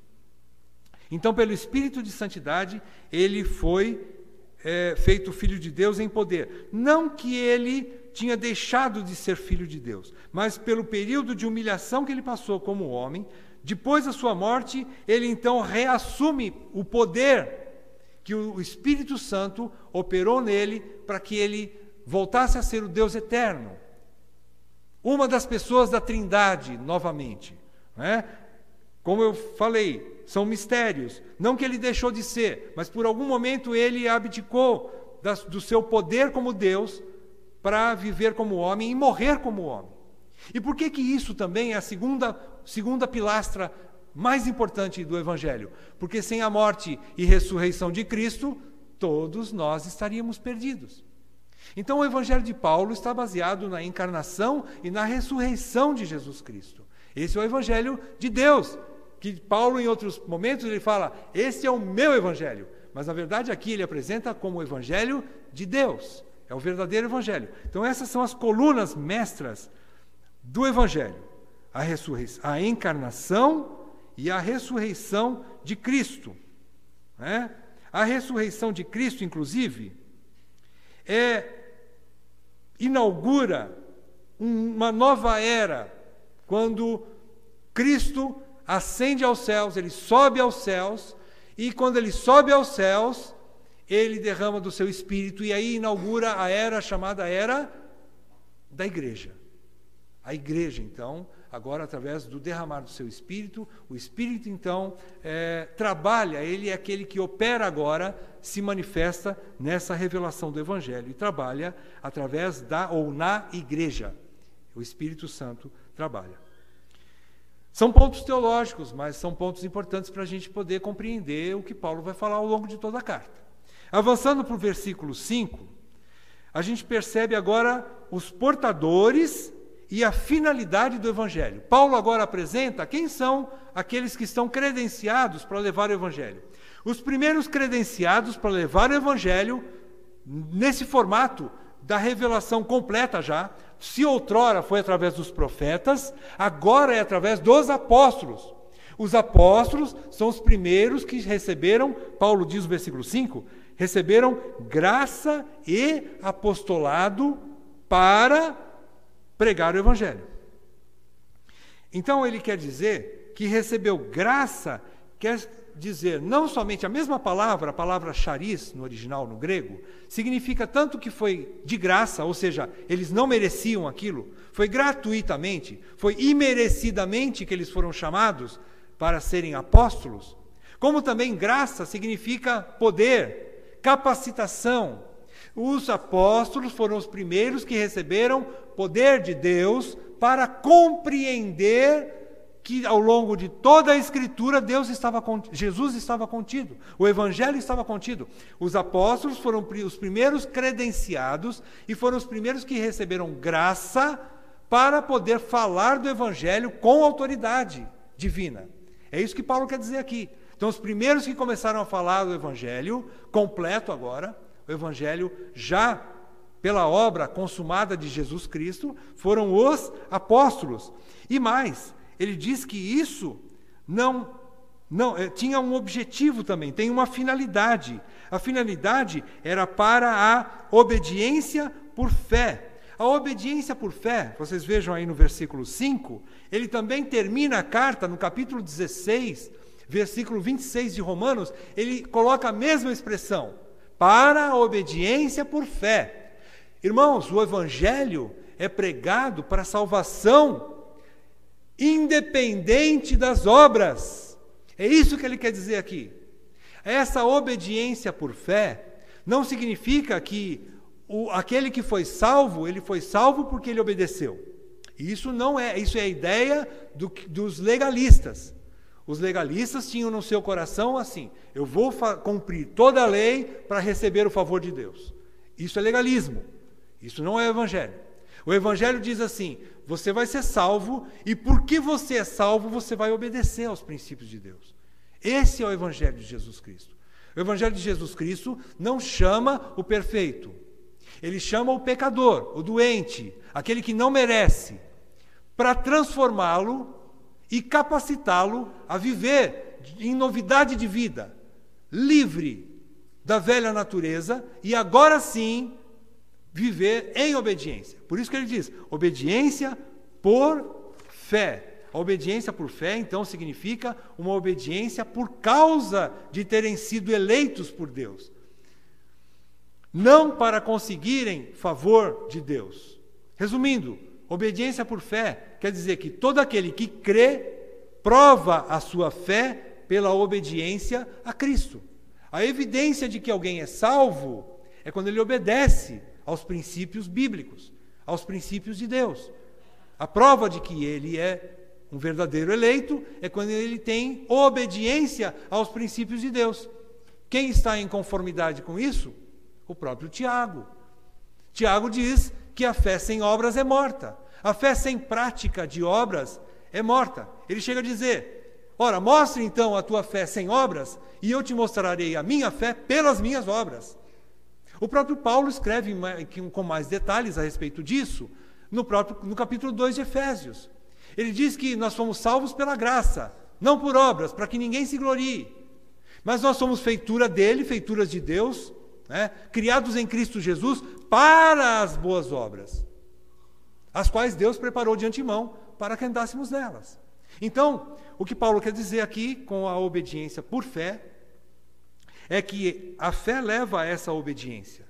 Então, pelo Espírito de Santidade, ele foi feito Filho de Deus em poder. Não que ele tinha deixado de ser Filho de Deus, mas pelo período de humilhação que ele passou como homem. Depois da sua morte, ele então reassume o poder que o Espírito Santo operou nele para que ele voltasse a ser o Deus eterno. Uma das pessoas da Trindade, novamente. Não é? Como eu falei, são mistérios. Não que ele deixou de ser, mas por algum momento ele abdicou do seu poder como Deus para viver como homem e morrer como homem. E por que isso também é a segunda pilastra mais importante do Evangelho? Porque sem a morte e ressurreição de Cristo, todos nós estaríamos perdidos. Então o Evangelho de Paulo está baseado na encarnação e na ressurreição de Jesus Cristo. Esse é o Evangelho de Deus, que Paulo em outros momentos ele fala, esse é o meu Evangelho. Mas na verdade aqui ele apresenta como o Evangelho de Deus. É o verdadeiro Evangelho. Então essas são as colunas mestras do Evangelho, a encarnação e a ressurreição de Cristo. Né? A ressurreição de Cristo, inclusive, inaugura uma nova era, quando Cristo ascende aos céus, ele sobe aos céus, e quando ele sobe aos céus, ele derrama do seu Espírito, e aí inaugura a era chamada Era da Igreja. A igreja, então, agora através do derramar do seu Espírito, o Espírito, então, trabalha, ele é aquele que opera agora, se manifesta nessa revelação do Evangelho, e trabalha através ou na igreja. O Espírito Santo trabalha. São pontos teológicos, mas são pontos importantes para a gente poder compreender o que Paulo vai falar ao longo de toda a carta. Avançando para o versículo 5, a gente percebe agora os portadores e a finalidade do Evangelho. Paulo agora apresenta quem são aqueles que estão credenciados para levar o Evangelho. Os primeiros credenciados para levar o Evangelho nesse formato da revelação completa já. Se outrora foi através dos profetas, agora é através dos apóstolos. Os apóstolos são os primeiros que receberam, Paulo diz no versículo 5, receberam graça e apostolado para pregar o Evangelho. Então ele quer dizer que recebeu graça, quer dizer não somente a mesma palavra, a palavra charis no original, no grego, significa tanto que foi de graça, ou seja, eles não mereciam aquilo, foi gratuitamente, foi imerecidamente que eles foram chamados para serem apóstolos, como também graça significa poder, capacitação. Os apóstolos foram os primeiros que receberam poder de Deus para compreender que ao longo de toda a Escritura Jesus estava contido, o Evangelho estava contido. Os apóstolos foram os primeiros credenciados e foram os primeiros que receberam graça para poder falar do Evangelho com autoridade divina. É isso que Paulo quer dizer aqui. Então, os primeiros que começaram a falar do Evangelho, completo agora, o Evangelho já pela obra consumada de Jesus Cristo, foram os apóstolos. E mais, ele diz que isso tinha um objetivo também, tem uma finalidade. A finalidade era para a obediência por fé. A obediência por fé, vocês vejam aí no versículo 5, ele também termina a carta, no capítulo 16, versículo 26 de Romanos, ele coloca a mesma expressão, para a obediência por fé. Irmãos, o Evangelho é pregado para a salvação independente das obras. É isso que ele quer dizer aqui. Essa obediência por fé não significa que aquele que foi salvo, ele foi salvo porque ele obedeceu. Isso é a ideia dos legalistas. Os legalistas tinham no seu coração assim, eu vou cumprir toda a lei para receber o favor de Deus. Isso é legalismo. Isso não é o Evangelho. O Evangelho diz assim, você vai ser salvo e porque você é salvo, você vai obedecer aos princípios de Deus. Esse é o Evangelho de Jesus Cristo. O Evangelho de Jesus Cristo não chama o perfeito. Ele chama o pecador, o doente, aquele que não merece, para transformá-lo e capacitá-lo a viver em novidade de vida, livre da velha natureza e agora sim viver em obediência. Por isso que ele diz, obediência por fé. A obediência por fé, então, significa uma obediência por causa de terem sido eleitos por Deus. Não para conseguirem favor de Deus. Resumindo, obediência por fé quer dizer que todo aquele que crê prova a sua fé pela obediência a Cristo. A evidência de que alguém é salvo é quando ele obedece aos princípios bíblicos, aos princípios de Deus. A prova de que ele é um verdadeiro eleito é quando ele tem obediência aos princípios de Deus. Quem está em conformidade com isso? O próprio Tiago. Tiago diz que a fé sem obras é morta. A fé sem prática de obras é morta. Ele chega a dizer, ora, mostre então a tua fé sem obras e eu te mostrarei a minha fé pelas minhas obras. O próprio Paulo escreve com mais detalhes a respeito disso no capítulo 2 de Efésios. Ele diz que nós fomos salvos pela graça, não por obras, para que ninguém se glorie. Mas nós somos feitura dele, feituras de Deus, criados em Cristo Jesus para as boas obras, as quais Deus preparou de antemão para que andássemos nelas. Então, o que Paulo quer dizer aqui com a obediência por fé é que a fé leva a essa obediência.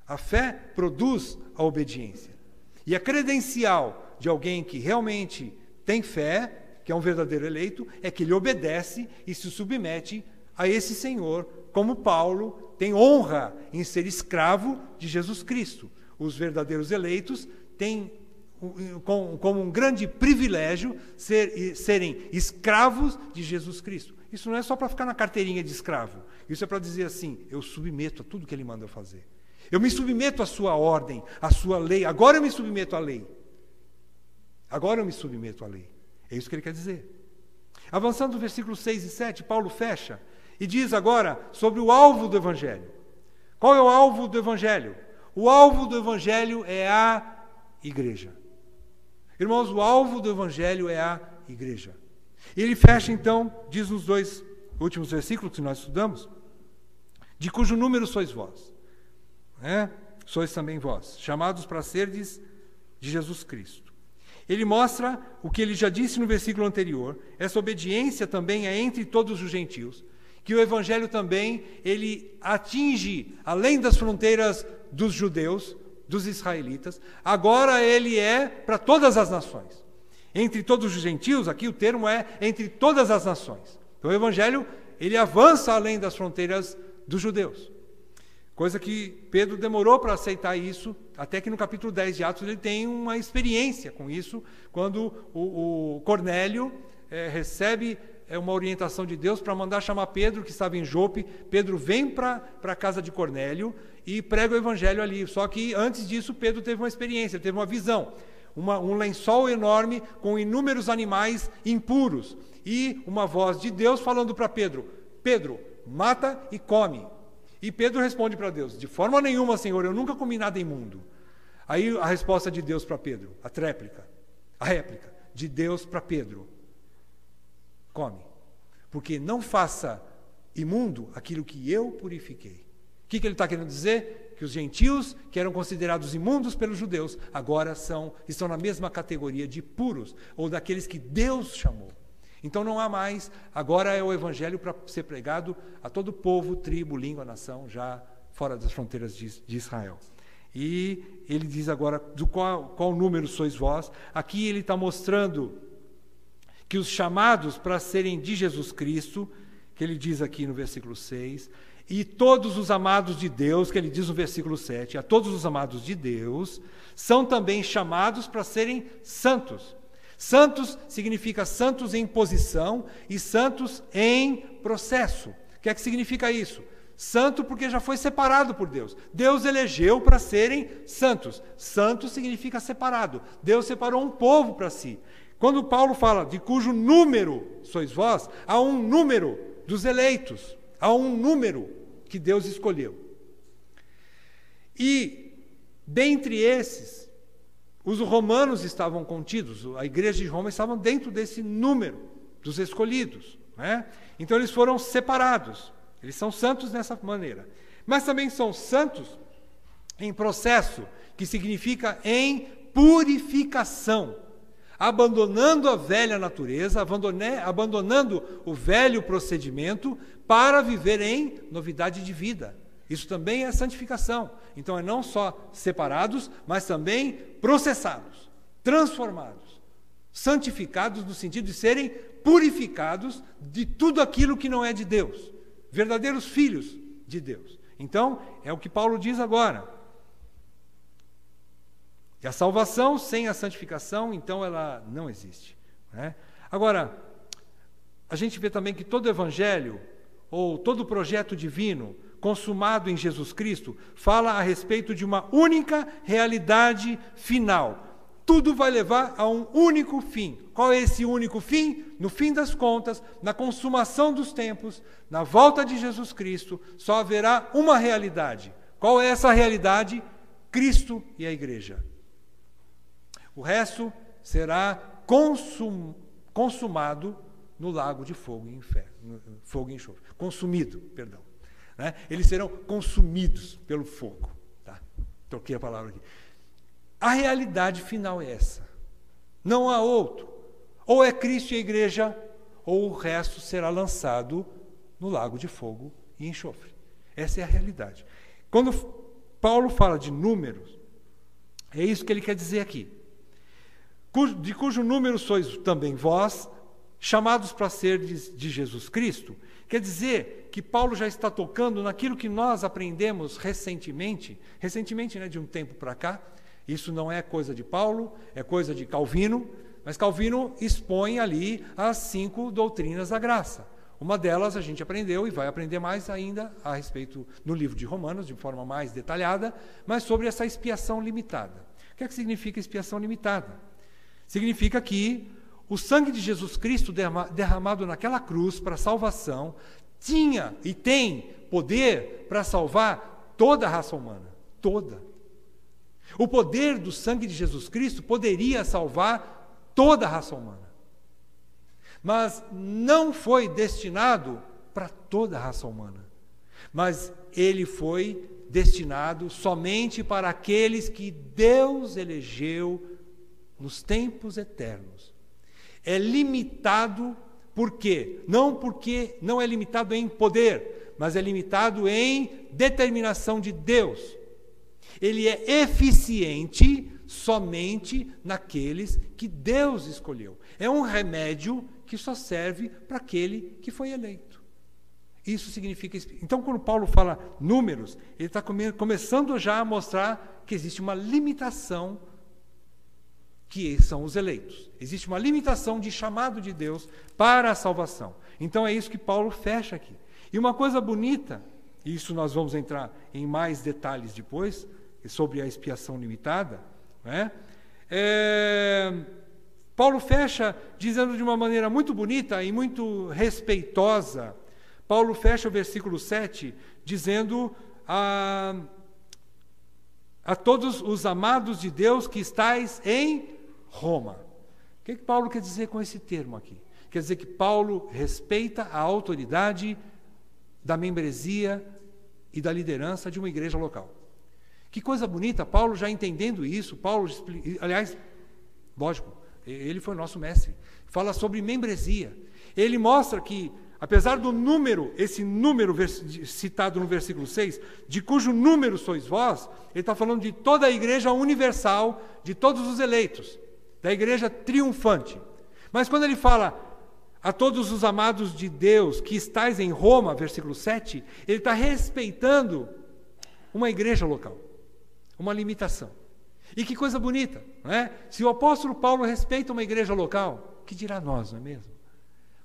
A fé produz a obediência. E a credencial de alguém que realmente tem fé, que é um verdadeiro eleito, é que ele obedece e se submete a esse Senhor, como Paulo tem honra em ser escravo de Jesus Cristo. Os verdadeiros eleitos têm como um grande privilégio serem escravos de Jesus Cristo. Isso não é só para ficar na carteirinha de escravo. Isso é para dizer assim, eu submeto a tudo que ele manda eu fazer. Eu me submeto à sua ordem, à sua lei. Agora eu me submeto à lei. Agora eu me submeto à lei. É isso que ele quer dizer. Avançando do versículo 6 e 7, Paulo fecha e diz agora sobre o alvo do Evangelho. Qual é o alvo do Evangelho? O alvo do Evangelho é a igreja. Irmãos, o alvo do Evangelho é a igreja. E ele fecha, então, diz nos 2 últimos versículos que nós estudamos, de cujo número sois vós. Sois também vós, chamados para serdes de Jesus Cristo. Ele mostra o que ele já disse no versículo anterior, essa obediência também é entre todos os gentios, que o Evangelho também, ele atinge, além das fronteiras dos judeus, dos israelitas, agora ele é para todas as nações. Entre todos os gentios, aqui o termo é entre todas as nações. Então o Evangelho, ele avança além das fronteiras dos judeus. Coisa que Pedro demorou para aceitar isso, até que no capítulo 10 de Atos ele tem uma experiência com isso, quando o Cornélio recebe uma orientação de Deus para mandar chamar Pedro, que estava em Jope. Pedro vem para a casa de Cornélio e prega o Evangelho ali. Só que antes disso Pedro teve uma experiência, teve uma visão. Um lençol enorme com inúmeros animais impuros. E uma voz de Deus falando para Pedro, Pedro, mata e come. E Pedro responde para Deus, de forma nenhuma, Senhor, eu nunca comi nada imundo. Aí a resposta de Deus para Pedro, a réplica de Deus para Pedro, come, porque não faça imundo aquilo que eu purifiquei. O que ele está querendo dizer? Que os gentios, que eram considerados imundos pelos judeus, agora estão na mesma categoria de puros, ou daqueles que Deus chamou. Então não há mais, agora é o Evangelho para ser pregado a todo povo, tribo, língua, nação, já fora das fronteiras de Israel. E ele diz agora, do qual número sois vós? Aqui ele está mostrando que os chamados para serem de Jesus Cristo, que ele diz aqui no versículo 6, e todos os amados de Deus, que ele diz no versículo 7, a todos os amados de Deus, são também chamados para serem santos. Santos significa santos em posição e santos em processo. O que é que significa isso? Santo porque já foi separado por Deus. Deus elegeu para serem santos. Santo significa separado. Deus separou um povo para si. Quando Paulo fala de cujo número sois vós, há um número dos eleitos. Há um número que Deus escolheu. E, dentre esses, os romanos estavam contidos, a igreja de Roma estava dentro desse número dos escolhidos. Então eles foram separados, eles são santos dessa maneira. Mas também são santos em processo, que significa em purificação, abandonando a velha natureza, abandonando o velho procedimento para viver em novidade de vida. Isso também é santificação. Então é não só separados, mas também processados, transformados, santificados no sentido de serem purificados de tudo aquilo que não é de Deus, verdadeiros filhos de Deus. Então é o que Paulo diz agora. E a salvação sem a santificação, então ela não existe. Agora, a gente vê também que todo evangelho, ou todo projeto divino, consumado em Jesus Cristo, fala a respeito de uma única realidade final. Tudo vai levar a um único fim. Qual é esse único fim? No fim das contas, na consumação dos tempos, na volta de Jesus Cristo, só haverá uma realidade. Qual é essa realidade? Cristo e a igreja. O resto será consumado no lago de fogo e enxofre. Consumido, perdão. Eles serão consumidos pelo fogo. Troquei a palavra aqui. A realidade final é essa. Não há outro. Ou é Cristo e a igreja, ou o resto será lançado no lago de fogo e enxofre. Essa é a realidade. Quando Paulo fala de números, é isso que ele quer dizer aqui. De cujo número sois também vós, chamados para ser de Jesus Cristo. Quer dizer que Paulo já está tocando naquilo que nós aprendemos recentemente, de um tempo para cá. Isso não é coisa de Paulo, é coisa de Calvino, mas Calvino expõe ali as 5 doutrinas da graça. Uma delas a gente aprendeu e vai aprender mais ainda a respeito no livro de Romanos, de forma mais detalhada, mas sobre essa expiação limitada. O que é que significa expiação limitada? Significa que o sangue de Jesus Cristo derramado naquela cruz para salvação tinha e tem poder para salvar toda a raça humana, toda. O poder do sangue de Jesus Cristo poderia salvar toda a raça humana. Mas não foi destinado para toda a raça humana. Mas ele foi destinado somente para aqueles que Deus elegeu nos tempos eternos. É limitado por quê? Não porque não é limitado em poder, mas é limitado em determinação de Deus. Ele é eficiente somente naqueles que Deus escolheu. É um remédio que só serve para aquele que foi eleito. Isso significa... Então, quando Paulo fala números, ele está começando já a mostrar que existe uma limitação, que são os eleitos. Existe uma limitação de chamado de Deus para a salvação. Então, é isso que Paulo fecha aqui. E uma coisa bonita, e isso nós vamos entrar em mais detalhes depois, sobre a expiação limitada, né? Paulo fecha dizendo de uma maneira muito bonita e muito respeitosa. Paulo fecha o versículo 7 dizendo a todos os amados de Deus que estáis em Roma. O que Paulo quer dizer com esse termo aqui? Quer dizer que Paulo respeita a autoridade da membresia e da liderança de uma igreja local. Que coisa bonita, Paulo já entendendo isso, aliás, lógico, ele foi nosso mestre, fala sobre membresia. Ele mostra que, apesar do número, esse número citado no versículo 6, de cujo número sois vós, ele está falando de toda a igreja universal, de todos os eleitos, da igreja triunfante. Mas quando ele fala a todos os amados de Deus que estáis em Roma, versículo 7, ele está respeitando uma igreja local, uma limitação. E que coisa bonita, não é? Se o apóstolo Paulo respeita uma igreja local, que dirá nós, não é mesmo?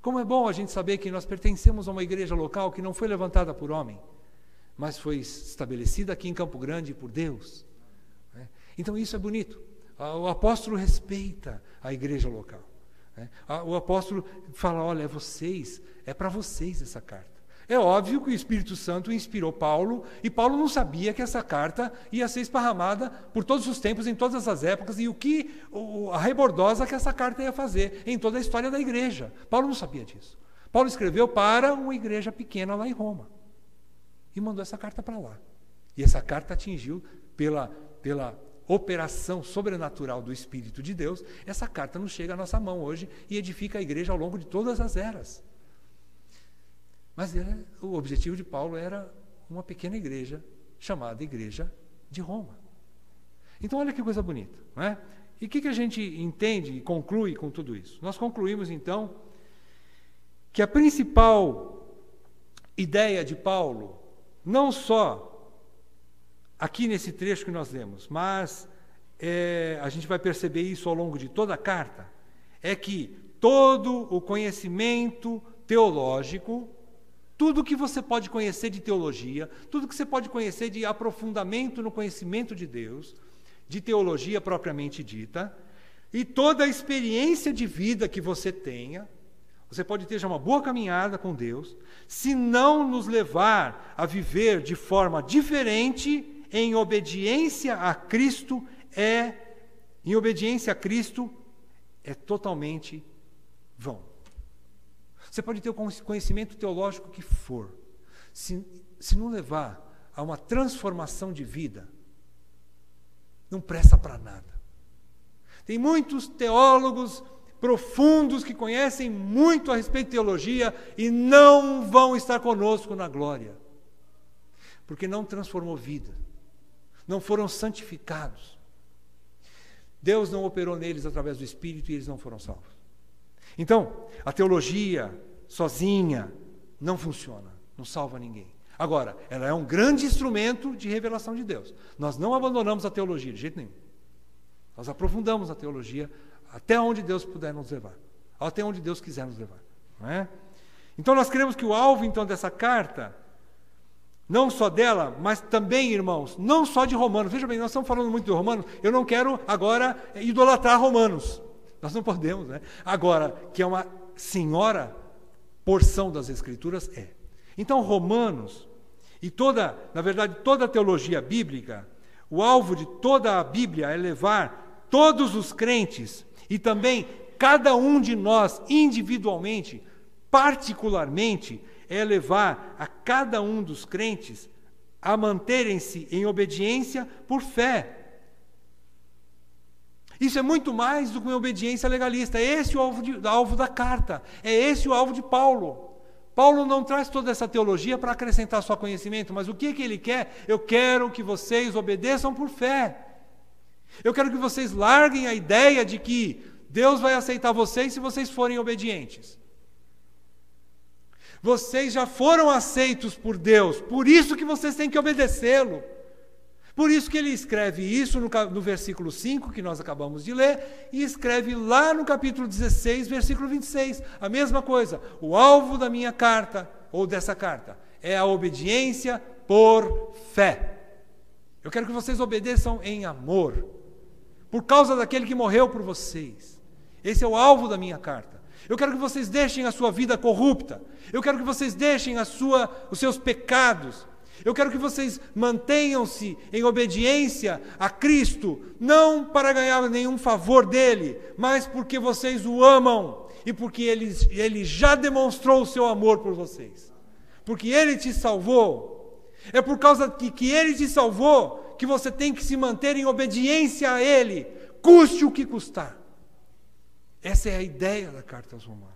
Como é bom a gente saber que nós pertencemos a uma igreja local que não foi levantada por homem, mas foi estabelecida aqui em Campo Grande por Deus. Né? Então isso é bonito. O apóstolo respeita a igreja local. Né? O apóstolo fala, olha, é para vocês essa carta. É óbvio que o Espírito Santo inspirou Paulo, e Paulo não sabia que essa carta ia ser esparramada por todos os tempos, em todas as épocas, e a rebordosa que essa carta ia fazer em toda a história da igreja. Paulo não sabia disso. Paulo escreveu para uma igreja pequena lá em Roma, e mandou essa carta para lá. E essa carta atingiu, pela operação sobrenatural do Espírito de Deus, essa carta nos chega à nossa mão hoje e edifica a igreja ao longo de todas as eras. Mas o objetivo de Paulo era uma pequena igreja, chamada Igreja de Roma. Então, olha que coisa bonita, não é? E o que a gente entende e conclui com tudo isso? Nós concluímos, então, que a principal ideia de Paulo, não só aqui nesse trecho que nós lemos, mas a gente vai perceber isso ao longo de toda a carta, é que todo o conhecimento teológico, tudo que você pode conhecer de teologia, tudo que você pode conhecer de aprofundamento no conhecimento de Deus, de teologia propriamente dita, e toda a experiência de vida que você tenha, você pode ter já uma boa caminhada com Deus, se não nos levar a viver de forma diferente, em obediência a Cristo, é totalmente vão. Você pode ter o conhecimento teológico que for, se não levar a uma transformação de vida, não presta para nada. Tem muitos teólogos profundos que conhecem muito a respeito de teologia e não vão estar conosco na glória, porque não transformou vida, não foram santificados. Deus não operou neles através do Espírito e eles não foram salvos. Então, a teologia sozinha não funciona, não salva ninguém. Agora, ela é um grande instrumento de revelação de Deus. Nós não abandonamos a teologia de jeito nenhum. Nós aprofundamos a teologia até onde Deus puder nos levar, até onde Deus quiser nos levar. Não é? Então, nós queremos que o alvo, então, dessa carta, não só dela, mas também, irmãos, não só de Romanos. Veja bem, nós estamos falando muito de Romanos, eu não quero agora idolatrar Romanos. Nós não podemos, né? Agora, que é uma senhora porção das Escrituras, é. Então, Romanos E na verdade, toda a teologia bíblica, o alvo de toda a Bíblia é levar todos os crentes e também cada um de nós individualmente, particularmente, é levar a cada um dos crentes a manterem-se em obediência por fé. Isso é muito mais do que uma obediência legalista. É esse o alvo da carta. É esse o alvo de Paulo. Paulo não traz toda essa teologia para acrescentar só conhecimento, mas o que ele quer? Eu quero que vocês obedeçam por fé. Eu quero que vocês larguem a ideia de que Deus vai aceitar vocês se vocês forem obedientes. Vocês já foram aceitos por Deus, por isso que vocês têm que obedecê-lo. Por isso que ele escreve isso no versículo 5, que nós acabamos de ler, e escreve lá no capítulo 16, versículo 26, a mesma coisa. O alvo da minha carta, ou dessa carta, é a obediência por fé. Eu quero que vocês obedeçam em amor, por causa daquele que morreu por vocês. Esse é o alvo da minha carta. Eu quero que vocês deixem a sua vida corrupta. Eu quero que vocês deixem os seus pecados. Eu quero que vocês mantenham-se em obediência a Cristo, não para ganhar nenhum favor dele, mas porque vocês o amam e porque ele já demonstrou o seu amor por vocês. Porque ele te salvou. É por causa que ele te salvou que você tem que se manter em obediência a ele, custe o que custar. Essa é a ideia da carta aos Romanos.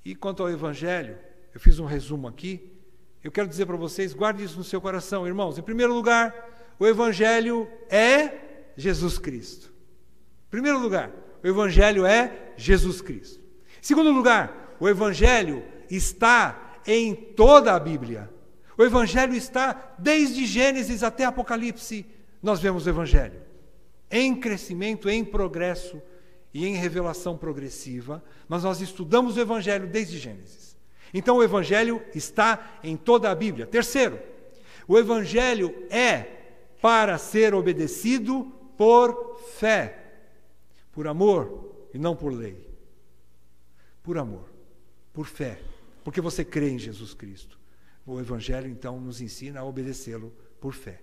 E quanto ao Evangelho, eu fiz um resumo aqui. Eu quero dizer para vocês, guarde isso no seu coração, irmãos. Em primeiro lugar, o Evangelho é Jesus Cristo. Em primeiro lugar, o Evangelho é Jesus Cristo. Em segundo lugar, o Evangelho está em toda a Bíblia. O Evangelho está desde Gênesis até Apocalipse. Nós vemos o Evangelho em crescimento, em progresso e em revelação progressiva. Mas nós estudamos o Evangelho desde Gênesis. Então o Evangelho está em toda a Bíblia. Terceiro, o Evangelho é para ser obedecido por fé, por amor e não por lei. Por amor, por fé, porque você crê em Jesus Cristo. O Evangelho, então, nos ensina a obedecê-lo por fé.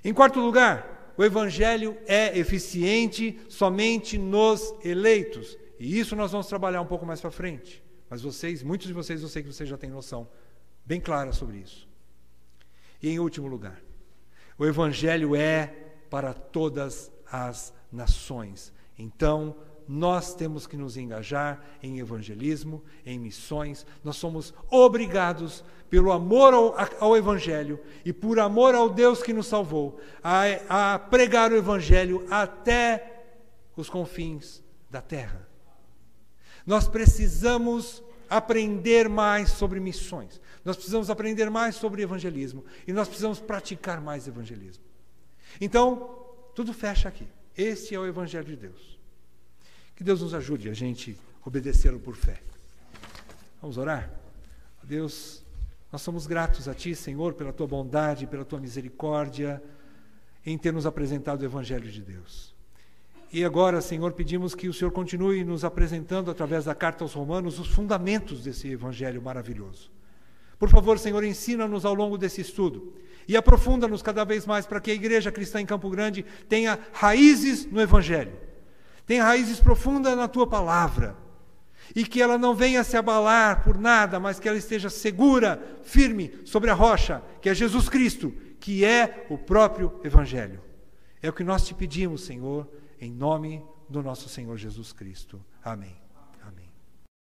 Em quarto lugar, o Evangelho é eficiente somente nos eleitos. E isso nós vamos trabalhar um pouco mais para frente. Mas muitos de vocês, eu sei que vocês já têm noção bem clara sobre isso. E em último lugar, o Evangelho é para todas as nações. Então, nós temos que nos engajar em evangelismo, em missões. Nós somos obrigados, pelo amor ao Evangelho e por amor ao Deus que nos salvou, a pregar o Evangelho até os confins da terra. Nós precisamos aprender mais sobre missões. Nós precisamos aprender mais sobre evangelismo. E nós precisamos praticar mais evangelismo. Então, tudo fecha aqui. Este é o Evangelho de Deus. Que Deus nos ajude a gente obedecê-lo por fé. Vamos orar? Deus, nós somos gratos a Ti, Senhor, pela Tua bondade, pela Tua misericórdia, em ter nos apresentado o Evangelho de Deus. E agora, Senhor, pedimos que o Senhor continue nos apresentando, através da carta aos Romanos, os fundamentos desse Evangelho maravilhoso. Por favor, Senhor, ensina-nos ao longo desse estudo e aprofunda-nos cada vez mais para que a Igreja Cristã em Campo Grande tenha raízes no Evangelho, tenha raízes profundas na Tua Palavra e que ela não venha se abalar por nada, mas que ela esteja segura, firme sobre a rocha, que é Jesus Cristo, que é o próprio Evangelho. É o que nós te pedimos, Senhor, em nome do nosso Senhor Jesus Cristo. Amém.